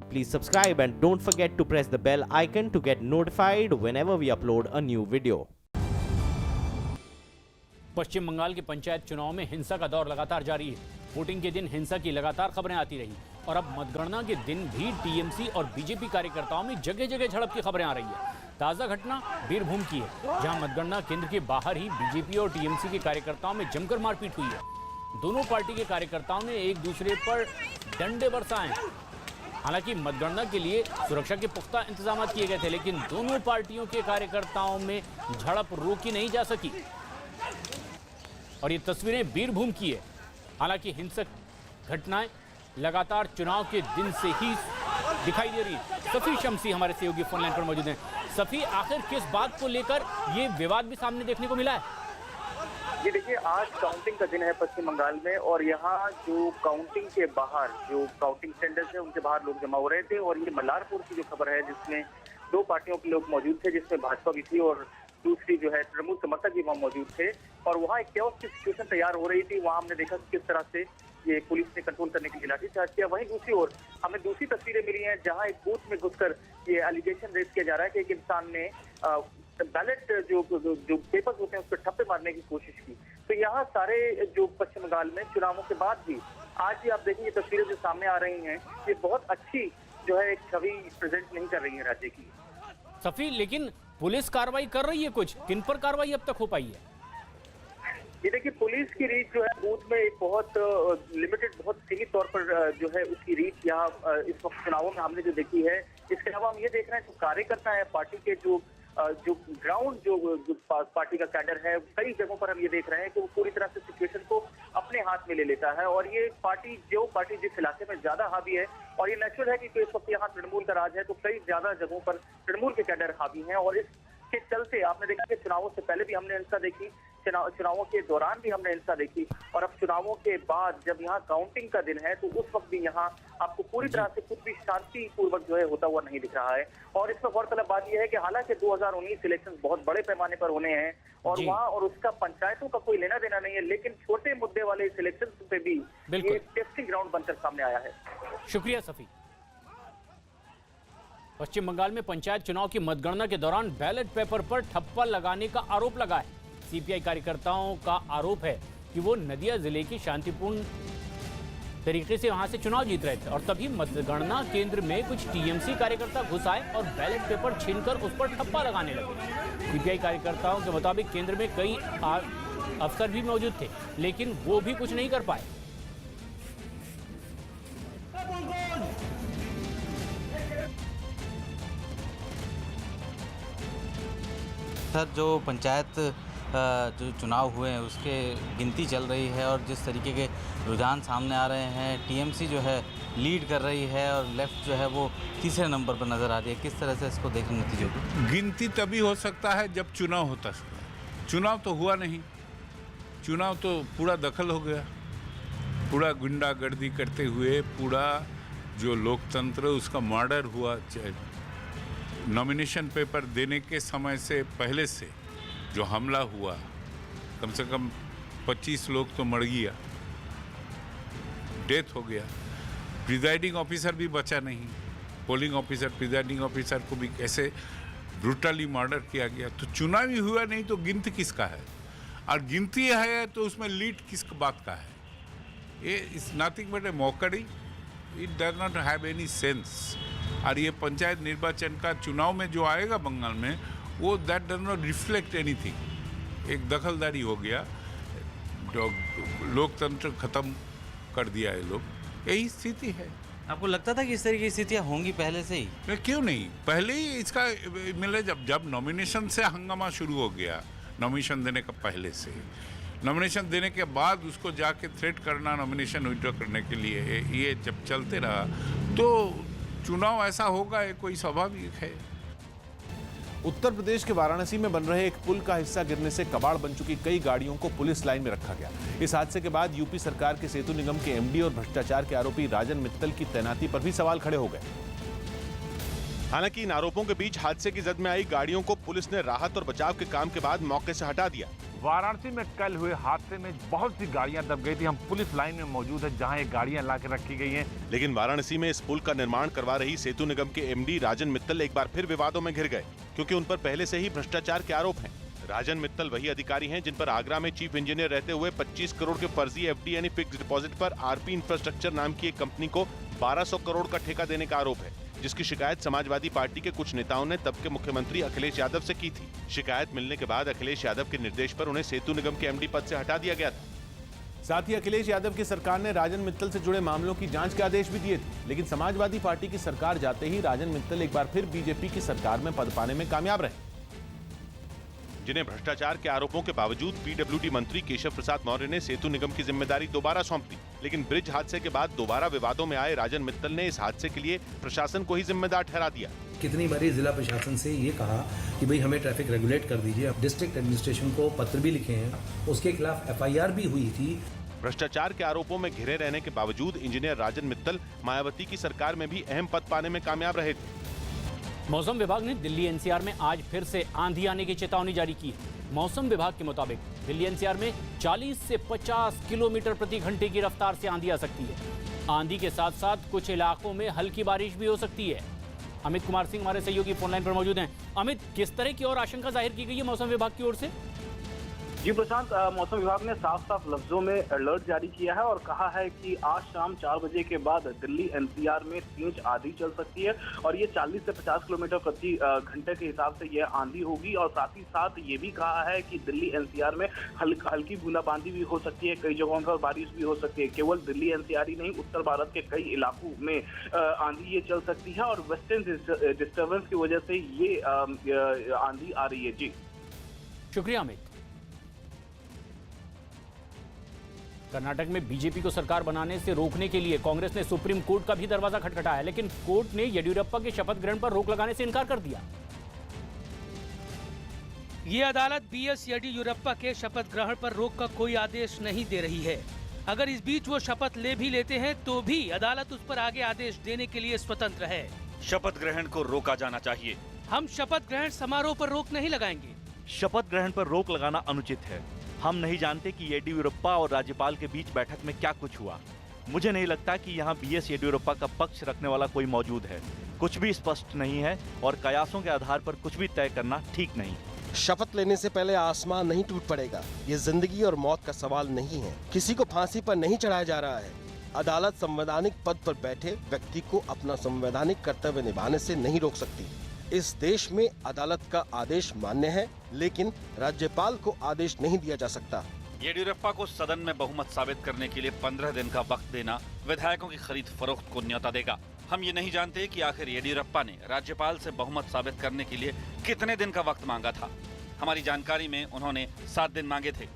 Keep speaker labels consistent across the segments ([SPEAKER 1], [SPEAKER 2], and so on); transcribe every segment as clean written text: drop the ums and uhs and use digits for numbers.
[SPEAKER 1] please subscribe and don't forget to press the bell icon to get notified whenever we upload a new video.
[SPEAKER 2] पश्चिम बंगाल के पंचायत चुनाव में हिंसा का दौर लगातार जारी है। वोटिंग के दिन हिंसा की लगातार खबरें आती रही और अब मतगणना के दिन भी टीएमसी और बीजेपी कार्यकर्ताओं में जगह जगह झड़प की खबरें आ रही है। ताजा घटना बीरभूम की है, जहां मतगणना केंद्र के बाहर ही बीजेपी और टीएमसी के कार्यकर्ताओं में जमकर मारपीट हुई है। दोनों पार्टी के कार्यकर्ताओं ने एक दूसरे पर डंडे बरसाए। हालांकि मतगणना के लिए सुरक्षा के पुख्ता इंतजाम किए गए थे, लेकिन दोनों पार्टियों के कार्यकर्ताओं में झड़प रोकी नहीं जा सकी। और ये तस्वीरें बीरभूम की है। हालांकि हिंसक घटनाएं लगातार चुनाव के दिन से ही दिखाई दे रही है। सफी शमसी हमारे सहयोगी फोन लाइन पर मौजूद हैं। सफी, आखिर किस बात को लेकर ये विवाद भी सामने देखने को मिला है?
[SPEAKER 3] ये देखिए, आज काउंटिंग का दिन है पश्चिम बंगाल में और यहाँ जो काउंटिंग के बाहर जो काउंटिंग सेंटर्स है उनके बाहर लोग जमा हो रहे थे। और ये मल्लारपुर की जो खबर है जिसमें दो पार्टियों के लोग मौजूद थे, जिसमें भाजपा भी थी और दूसरी जो है तृणमूल समर्थक भी वहाँ मौजूद थे। और वहाँ एक कैओस की सिचुएशन तैयार हो रही थी। वहाँ हमने देखा किस तरह से ये पुलिस ने कंट्रोल करने के लिए लाठीचार्ज किया। वहीं दूसरी ओर हमें दूसरी तस्वीरें मिली हैं जहाँ एक बूथ में घुसकर ये एलिगेशन रेज किया जा रहा है कि एक इंसान ने बैलेट जो पेपर्स होते हैं उस पर ठप्पे मारने की कोशिश की। तो यहाँ सारे जो पश्चिम बंगाल में चुनावों के बाद भी आज भी आप देखेंगे तस्वीरें जो सामने आ रही हैं, ये बहुत अच्छी जो है एक छवि प्रेजेंट नहीं कर रही है राज्य की।
[SPEAKER 2] सफी, लेकिन पुलिस कार्रवाई कर रही है कुछ? किन पर कार्रवाई अब तक हो पाई है?
[SPEAKER 3] ये देखिए, पुलिस की रीच जो है बूथ में एक बहुत लिमिटेड, बहुत सीमित तौर पर जो है उसकी रीच यहाँ इस वक्त चुनावों में हमने जो देखी है। इसके अलावा हम ये देख रहे हैं जो कार्यकर्ता है पार्टी के, जो ग्राउंड जो पार्टी का कैडर है, कई जगहों पर हम ये देख रहे हैं कि वो पूरी तरह से सिचुएशन को अपने हाथ में ले लेता है। और ये पार्टी जिस इलाके में ज्यादा हावी है, और ये नेचुरल है कि इस वक्त यहाँ तृणमूल का राज है, तो कई ज्यादा जगहों पर तृणमूल के कैडर हावी हैं। और इसके चलते आपने देखा कि चुनावों से पहले भी हमने हिंसा देखी, चुनावों के दौरान भी हमने हिंसा देखी, और अब चुनावों के बाद जब यहाँ काउंटिंग का दिन है तो उस वक्त भी यहाँ आपको पूरी तरह से कुछ भी शांतिपूर्वक जो है होता हुआ नहीं दिख रहा है। और इसमें गौरतलब बात यह है कि हालांकि 2019 इलेक्शन बहुत बड़े पैमाने पर होने हैं और वहाँ और उसका पंचायतों का कोई लेना देना नहीं है, लेकिन छोटे मुद्दे वाले इस इलेक्शन पे भी ये टेस्टिंग ग्राउंड बनकर सामने आया है।
[SPEAKER 2] शुक्रिया सफी। पश्चिम बंगाल में पंचायत चुनाव की मतगणना के दौरान बैलेट पेपर पर ठप्पा लगाने का आरोप लगा है। सीपीआई कार्यकर्ताओं का आरोप है कि वो नदिया जिले की शांतिपूर्ण तरीके से वहां से चुनाव जीत रहे थे और तभी मतगणना केंद्र में कुछ टीएमसी कार्यकर्ता घुस आए और बैलेट पेपर छीनकर उस पर ठप्पा लगाने लगे। सीपीआई कार्यकर्ताओं के मुताबिक केंद्र में कई अफसर भी मौजूद थे, लेकिन वो भी कुछ नहीं कर पाए।
[SPEAKER 4] सर, जो पंचायत जो चुनाव हुए हैं उसके गिनती चल रही है और जिस तरीके के रुझान सामने आ रहे हैं, टीएमसी जो है लीड कर रही है और लेफ्ट जो है वो तीसरे नंबर पर नज़र आ रही है। किस तरह से इसको देखें नतीजों को?
[SPEAKER 5] गिनती तभी हो सकता है जब चुनाव होता है। चुनाव तो हुआ नहीं, चुनाव तो पूरा दखल हो गया, पूरा गुंडागर्दी करते हुए पूरा जो लोकतंत्र उसका मर्डर हुआ। नॉमिनेशन पेपर देने के समय से पहले से जो हमला हुआ, कम से कम 25 लोग तो मर गया, डेथ हो गया। प्रिजाइडिंग ऑफिसर भी बचा नहीं, पोलिंग ऑफिसर, प्रिजाइडिंग ऑफिसर को भी कैसे ब्रूटली मर्डर किया गया। तो चुनाव ही हुआ नहीं तो गिनती किसका है? और गिनती है तो उसमें लीड किस बात का है? ये is nothing but A mockery, it does not have any sense. और ये पंचायत निर्वाचन का चुनाव में जो आएगा बंगाल में, वो that does not reflect anything. एक दखलदारी हो गया, लोकतंत्र खत्म कर दिया है लोग, यही स्थिति है।
[SPEAKER 4] आपको लगता था कि इस तरह की स्थितियाँ होंगी पहले से ही?
[SPEAKER 5] क्यों नहीं, पहले ही इसका मिले। जब नॉमिनेशन से हंगामा शुरू हो गया, नॉमिनेशन देने का पहले से, नॉमिनेशन देने के बाद उसको जाके थ्रेट करना नॉमिनेशन विड्रॉ करने के लिए, ये जब चलते रहा तो चुनाव ऐसा होगा, ये कोई स्वाभाविक है।
[SPEAKER 6] उत्तर प्रदेश के वाराणसी में बन रहे एक पुल का हिस्सा गिरने से कबाड़ बन चुकी कई गाड़ियों को पुलिस लाइन में रखा गया। इस हादसे के बाद यूपी सरकार के सेतु निगम के एमडी और भ्रष्टाचार के आरोपी राजन मित्तल की तैनाती पर भी सवाल खड़े हो गए। हालांकि इन आरोपों के बीच हादसे की जद में आई गाड़ियों को पुलिस ने राहत और बचाव के काम के बाद मौके से हटा दिया।
[SPEAKER 7] वाराणसी में कल हुए हादसे में बहुत सी गाड़ियां दब गई थी। हम पुलिस लाइन में मौजूद है जहां ये गाड़ियां ला के रखी गई हैं।
[SPEAKER 6] लेकिन वाराणसी में इस पुल का निर्माण करवा रही सेतु निगम के एमडी राजन मित्तल एक बार फिर विवादों में घिर गए, क्योंकि उन पर पहले से ही भ्रष्टाचार के आरोप हैं। राजन मित्तल वही अधिकारी हैं जिन पर आगरा में चीफ इंजीनियर रहते हुए 25 करोड़ के फर्जी एफडी यानी फिक्स डिपॉजिट पर आरपी इंफ्रास्ट्रक्चर नाम की एक कंपनी को 1200 करोड़ का ठेका देने का आरोप है, जिसकी शिकायत समाजवादी पार्टी के कुछ नेताओं ने तब के मुख्यमंत्री अखिलेश यादव से की थी। शिकायत मिलने के बाद अखिलेश यादव के निर्देश पर उन्हें सेतु निगम के एमडी पद से हटा दिया गया था। साथ ही अखिलेश यादव की सरकार ने राजन मित्तल से जुड़े मामलों की जांच के आदेश भी दिए थे, लेकिन समाजवादी पार्टी की सरकार जाते ही राजन मित्तल एक बार फिर बीजेपी की सरकार में पद पाने में कामयाब रहे, जिन्हें भ्रष्टाचार के आरोपों के बावजूद पीडब्ल्यूडी मंत्री केशव प्रसाद मौर्य ने सेतु निगम की जिम्मेदारी दोबारा सौंप दी। लेकिन ब्रिज हादसे के बाद दोबारा विवादों में आए राजन मित्तल ने इस हादसे के लिए प्रशासन को ही जिम्मेदार ठहरा दिया।
[SPEAKER 8] कितनी बारी जिला प्रशासन से ये कहा कि भाई हमें ट्रैफिक रेगुलेट कर दीजिए। अब डिस्ट्रिक्ट एडमिनिस्ट्रेशन को पत्र भी लिखे हैं, उसके खिलाफ एफआईआर भी हुई थी।
[SPEAKER 6] भ्रष्टाचार के आरोपों में घिरे रहने के बावजूद इंजीनियर राजन मित्तल मायावती की सरकार में भी अहम पद पाने में कामयाब रहे थे।
[SPEAKER 2] मौसम विभाग ने दिल्ली एनसीआर में आज फिर से आंधी आने की चेतावनी जारी की। मौसम विभाग के मुताबिक दिल्ली एनसीआर में 40 से 50 किलोमीटर प्रति घंटे की रफ्तार से आंधी आ सकती है। आंधी के साथ साथ कुछ इलाकों में हल्की बारिश भी हो सकती है। अमित कुमार सिंह हमारे सहयोगी फोनलाइन पर मौजूद हैं। अमित, किस तरह की और आशंका जाहिर की गई है मौसम विभाग की ओर से?
[SPEAKER 3] जी प्रशांत, मौसम विभाग ने साफ साफ लफ्जों में अलर्ट जारी किया है और कहा है कि आज शाम 4 बजे के बाद दिल्ली एनसीआर में तेज आंधी चल सकती है और ये 40 से 50 किलोमीटर प्रति घंटे के हिसाब से यह आंधी होगी। और साथ ही साथ ये भी कहा है कि दिल्ली एनसीआर में हल्की बूंदाबांदी भी हो सकती है, कई जगहों पर बारिश भी हो सकती है। केवल दिल्ली एनसीआर ही नहीं, उत्तर भारत के कई इलाकों में आंधी ये चल सकती है और वेस्टर्न डिस्टर्बेंस की वजह से ये आंधी आ रही है। जी
[SPEAKER 2] शुक्रिया अमित। कर्नाटक में बीजेपी को सरकार बनाने से रोकने के लिए कांग्रेस ने सुप्रीम कोर्ट का भी दरवाजा खटखटाया, लेकिन कोर्ट ने येडियुरप्पा के शपथ ग्रहण पर रोक लगाने से इनकार कर दिया।
[SPEAKER 9] ये अदालत बीएस येडियुरप्पा के शपथ ग्रहण पर रोक का कोई आदेश नहीं दे रही है। अगर इस बीच वो शपथ ले भी लेते हैं तो भी अदालत उस पर आगे आदेश देने के लिए स्वतंत्र है।
[SPEAKER 10] शपथ ग्रहण को रोका जाना चाहिए।
[SPEAKER 9] हम शपथ ग्रहण समारोह पर रोक नहीं लगाएंगे।
[SPEAKER 10] शपथ ग्रहण पर रोक लगाना अनुचित है। हम नहीं जानते कि येडियुरप्पा और राज्यपाल के बीच बैठक में क्या कुछ हुआ। मुझे नहीं लगता कि यहाँ बीएस येडियुरप्पा का पक्ष रखने वाला कोई मौजूद है। कुछ भी स्पष्ट नहीं है और कयासों के आधार पर कुछ भी तय करना ठीक नहीं।
[SPEAKER 11] शपथ लेने से पहले आसमान नहीं टूट पड़ेगा। ये जिंदगी और मौत का सवाल नहीं है। किसी को फांसी पर नहीं चढ़ाया जा रहा है। अदालत संवैधानिक पद पर बैठे व्यक्ति को अपना संवैधानिक कर्तव्य निभाने से नहीं रोक सकती। इस देश में अदालत का आदेश मान्य है, लेकिन राज्यपाल को आदेश नहीं दिया जा सकता।
[SPEAKER 10] येडियुरप्पा को सदन में बहुमत साबित करने के लिए 15 दिन का वक्त देना विधायकों की खरीद फरोख्त को न्योता देगा। हम ये नहीं जानते कि आखिर येडियुरप्पा ने राज्यपाल से बहुमत साबित करने के लिए कितने दिन का वक्त मांगा था। हमारी जानकारी में उन्होंने 7 दिन मांगे थे।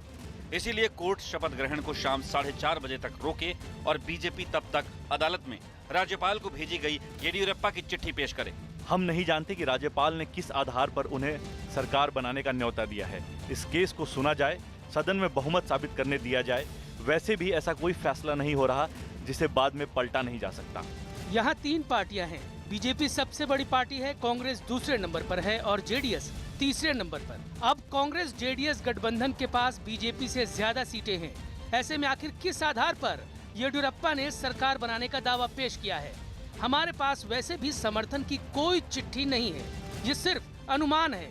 [SPEAKER 10] इसीलिए कोर्ट शपथ ग्रहण को शाम 4:30 बजे तक रोके और बीजेपी तब तक अदालत में राज्यपाल को भेजी गई येडियुरप्पा की चिट्ठी पेश करे। हम नहीं जानते कि राज्यपाल ने किस आधार पर उन्हें सरकार बनाने का न्योता दिया है। इस केस को सुना जाए, सदन में बहुमत साबित करने दिया जाए। वैसे भी ऐसा कोई फैसला नहीं हो रहा जिसे बाद में पलटा नहीं जा सकता।
[SPEAKER 9] यहाँ 3 पार्टियां हैं। बीजेपी सबसे बड़ी पार्टी है, कांग्रेस दूसरे नंबर पर है और जेडीएस तीसरे नंबर पर। अब कांग्रेस जेडीएस गठबंधन के पास बीजेपी से ज्यादा सीटें हैं। ऐसे में आखिर किस आधार पर येडियुरप्पा ने सरकार बनाने का दावा पेश किया है? हमारे पास वैसे भी समर्थन की कोई चिट्ठी नहीं है। ये सिर्फ अनुमान है।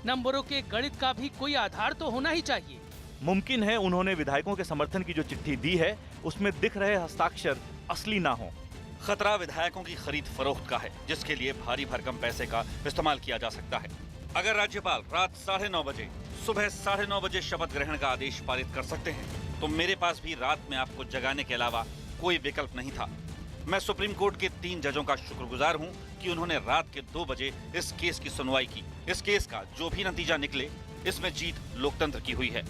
[SPEAKER 9] नंबरों के गणित का भी कोई आधार तो होना ही चाहिए।
[SPEAKER 10] मुमकिन है उन्होंने विधायकों के समर्थन की जो चिट्ठी दी है उसमें दिख रहे हस्ताक्षर असली ना हो। खतरा विधायकों की खरीद फरोख्त का है, जिसके लिए भारी भरकम पैसे का इस्तेमाल किया जा सकता है। अगर राज्यपाल रात 9:30 बजे सुबह 9:30 बजे शपथ ग्रहण का आदेश पारित कर सकते हैं तो मेरे पास भी रात में आपको जगाने के अलावा कोई विकल्प नहीं था। मैं सुप्रीम कोर्ट के 3 जजों का शुक्रगुजार हूं कि उन्होंने रात के 2 बजे इस केस की सुनवाई की। इस केस का जो भी नतीजा निकले, इसमें जीत लोकतंत्र की हुई है।